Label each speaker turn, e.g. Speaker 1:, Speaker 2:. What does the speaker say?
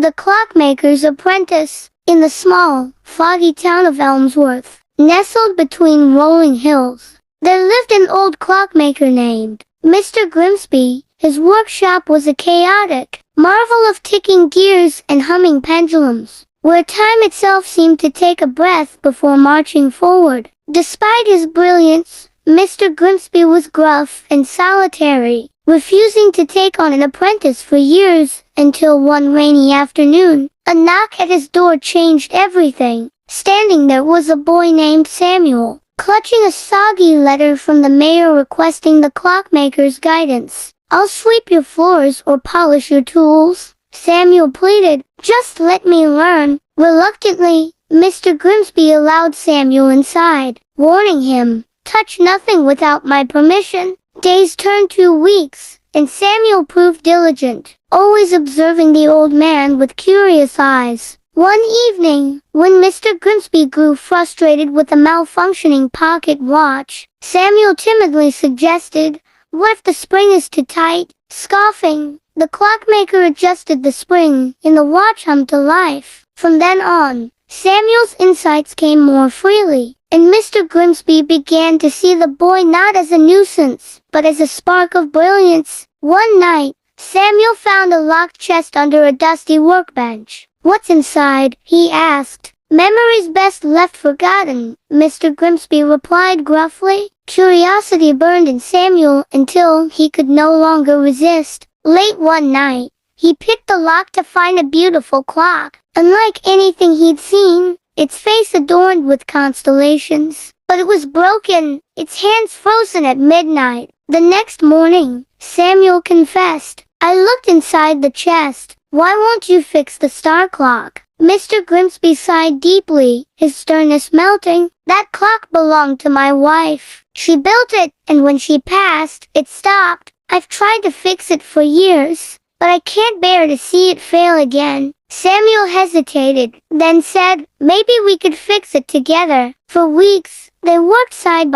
Speaker 1: The Clockmaker's Apprentice. In the small, foggy town of Elmsworth, nestled between rolling hills, there lived an old clockmaker named Mr. Grimsby. His workshop was a chaotic marvel of ticking gears and humming pendulums, where time itself seemed to take a breath before marching forward. Despite his brilliance, Mr. Grimsby was gruff and solitary, refusing to take on an apprentice for years, until one rainy afternoon, a knock at his door changed everything. Standing there was a boy named Samuel, clutching a soggy letter from the mayor requesting the clockmaker's guidance. "I'll sweep your floors or polish your tools," Samuel pleaded. "Just let me learn." Reluctantly, Mr. Grimsby allowed Samuel inside, warning him, "Touch nothing without my permission." Days turned to weeks, and Samuel proved diligent, always observing the old man with curious eyes. One evening, when Mr. Grimsby grew frustrated with a malfunctioning pocket watch, Samuel timidly suggested, "What if the spring is too tight?" Scoffing, the clockmaker adjusted the spring, and the watch hummed to life. From then on, Samuel's insights came more freely, and Mr. Grimsby began to see the boy not as a nuisance, but as a spark of brilliance. One night, Samuel found a locked chest under a dusty workbench. "What's inside?" he asked. "Memories best left forgotten," Mr. Grimsby replied gruffly. Curiosity burned in Samuel until he could no longer resist. Late one night, he picked the lock to find a beautiful clock. Unlike anything he'd seen, its face adorned with constellations. But it was broken, its hands frozen at midnight. The next morning, Samuel confessed, "I looked inside the chest. Why won't you fix the star clock?" Mr. Grimsby sighed deeply, his sternness melting. "That clock belonged to my wife. She built it, and when she passed, it stopped. I've tried to fix it for years, but I can't bear to see it fail again." Samuel hesitated, then said, "Maybe we could fix it together." For weeks, they worked side